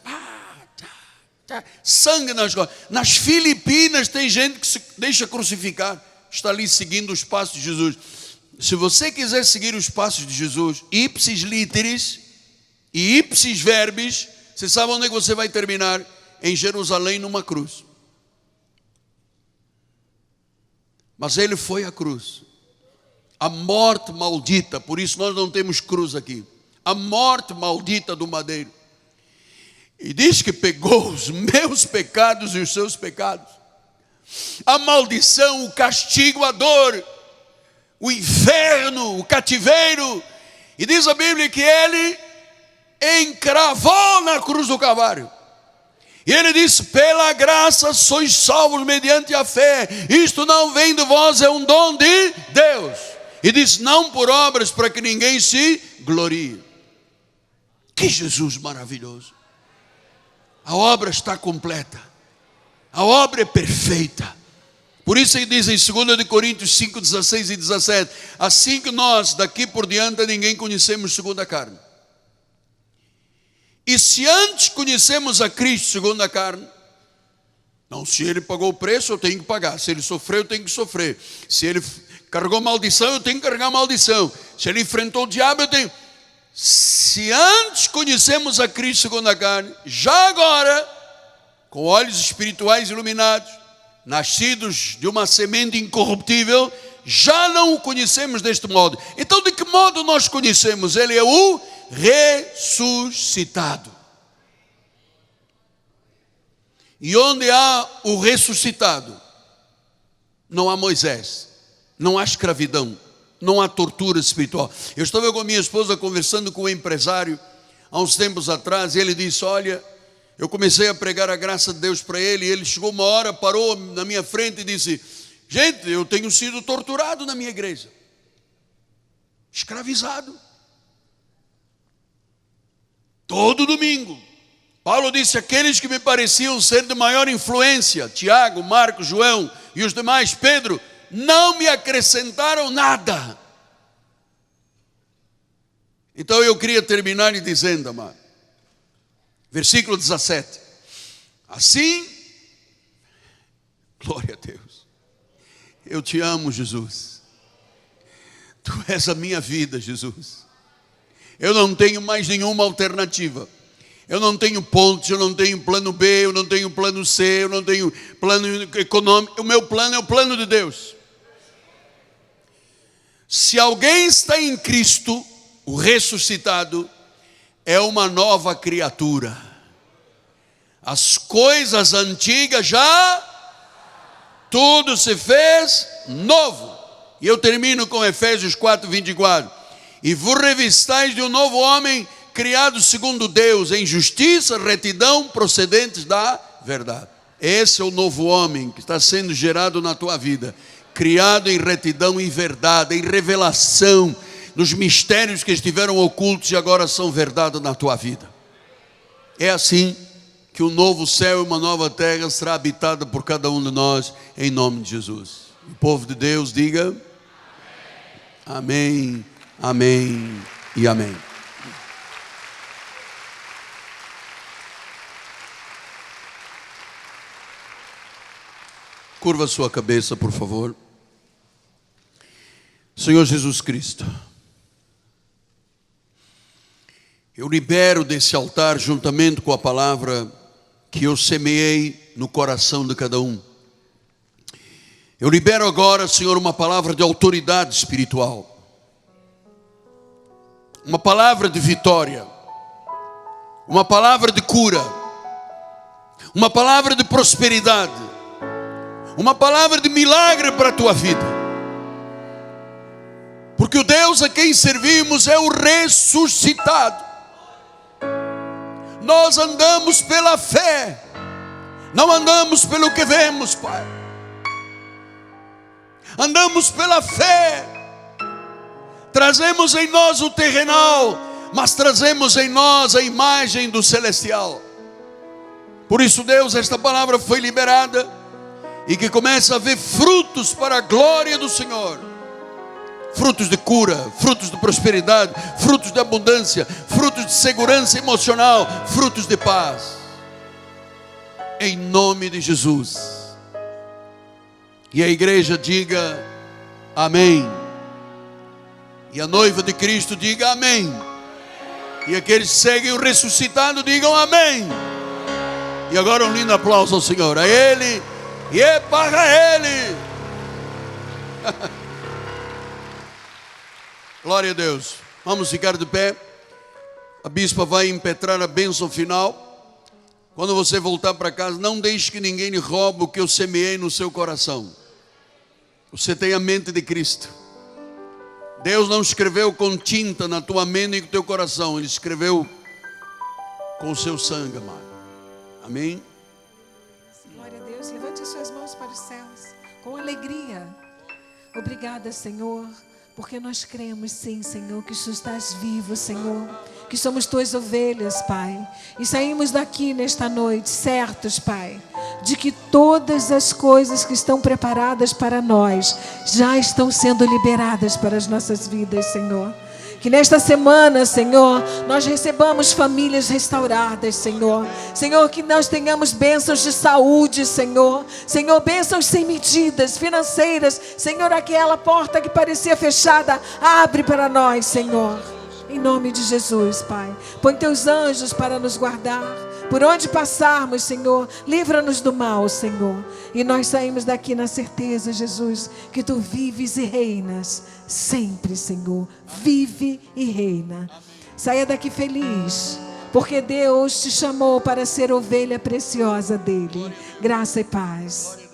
Sangue nas costas. Nas Filipinas tem gente que se deixa crucificar, está ali seguindo os passos de Jesus. Se você quiser seguir os passos de Jesus, ipsis literis e ipsis verbis, você sabe onde é que você vai terminar? Em Jerusalém, numa cruz. Mas ele foi à cruz, a morte maldita, por isso nós não temos cruz aqui, a morte maldita do madeiro. E diz que pegou os meus pecados e os seus pecados, a maldição, o castigo, a dor, o inferno, o cativeiro. E diz a Bíblia que ele encravou na cruz do Calvário. E ele disse, pela graça sois salvos mediante a fé. Isto não vem de vós, é um dom de Deus. E diz, não por obras, para que ninguém se glorie. Que Jesus maravilhoso. A obra está completa. A obra é perfeita. Por isso ele diz em 2 Coríntios 5, 16 e 17, assim que nós daqui por diante ninguém conhecemos segundo a carne. E se antes conhecemos a Cristo segundo a carne, não, se ele pagou o preço, eu tenho que pagar. Se ele sofreu, eu tenho que sofrer. Se ele carregou maldição, eu tenho que carregar maldição. Se ele enfrentou o diabo, eu tenho. Se antes conhecemos a Cristo segundo a carne, já agora, com olhos espirituais iluminados, nascidos de uma semente incorruptível, já não o conhecemos deste modo. Então de que modo nós conhecemos? Ele é o ressuscitado. E onde há o ressuscitado, não há Moisés, não há escravidão, não há tortura espiritual. Eu estava com a minha esposa conversando com um empresário há uns tempos atrás, e ele disse, olha, eu comecei a pregar a graça de Deus para ele, e ele chegou uma hora, parou na minha frente e disse, gente, eu tenho sido torturado na minha igreja, escravizado, todo domingo. Paulo disse, aqueles que me pareciam ser de maior influência, Tiago, Marcos, João e os demais, Pedro, não me acrescentaram nada. Então eu queria terminar lhe dizendo, amado, versículo 17, assim, glória a Deus, eu te amo, Jesus, tu és a minha vida, Jesus, eu não tenho mais nenhuma alternativa, eu não tenho pontos, eu não tenho plano B, eu não tenho plano C, eu não tenho plano econômico, o meu plano é o plano de Deus. Se alguém está em Cristo, o ressuscitado, é uma nova criatura. As coisas antigas já, tudo se fez novo. E eu termino com Efésios 4:24. E vos revistais de um novo homem, criado segundo Deus, em justiça, retidão, procedentes da verdade. Esse é o novo homem que está sendo gerado na tua vida, criado em retidão e verdade, em revelação dos mistérios que estiveram ocultos e agora são verdade na tua vida. É assim que o novo céu e uma nova terra será habitada por cada um de nós, em nome de Jesus. O povo de Deus diga amém, amém e amém. Curva sua cabeça, por favor. Senhor Jesus Cristo, eu libero desse altar, juntamente com a palavra que eu semeei no coração de cada um. Eu libero agora, Senhor, uma palavra de autoridade espiritual, uma palavra de vitória, uma palavra de cura, uma palavra de prosperidade, uma palavra de milagre para a tua vida. Porque o Deus a quem servimos é o ressuscitado. Nós andamos pela fé, não andamos pelo que vemos, Pai. Andamos pela fé. Trazemos em nós o terrenal, mas trazemos em nós a imagem do celestial. Por isso, Deus, esta palavra foi liberada e que começa a haver frutos para a glória do Senhor. Frutos de cura, frutos de prosperidade, frutos de abundância, frutos de segurança emocional, frutos de paz. Em nome de Jesus. E a igreja diga amém. E a noiva de Cristo diga amém. E aqueles que seguem o ressuscitado digam amém. E agora um lindo aplauso ao Senhor. A Ele e é para Ele. Glória a Deus. Vamos ficar de pé. A bispa vai impetrar a bênção final. Quando você voltar para casa, não deixe que ninguém lhe roube o que eu semeei no seu coração. Você tem a mente de Cristo. Deus não escreveu com tinta na tua mente e no teu coração. Ele escreveu com o seu sangue, amado. Amém? Glória a Deus. Levante as suas mãos para os céus com alegria. Obrigada, Senhor, porque nós cremos sim, Senhor, que tu estás vivo, Senhor, que somos tuas ovelhas, Pai, e saímos daqui nesta noite certos, Pai, de que todas as coisas que estão preparadas para nós já estão sendo liberadas para as nossas vidas, Senhor. Que nesta semana, Senhor, nós recebamos famílias restauradas, Senhor. Senhor, que nós tenhamos bênçãos de saúde, Senhor. Senhor, bênçãos sem medidas, financeiras. Senhor, aquela porta que parecia fechada, abre para nós, Senhor. Em nome de Jesus, Pai. Põe teus anjos para nos guardar. Por onde passarmos, Senhor, livra-nos do mal, Senhor. E nós saímos daqui na certeza, Jesus, que Tu vives e reinas sempre, Senhor. Vive e reina. Saia daqui feliz, porque Deus te chamou para ser ovelha preciosa dele. Graça e paz.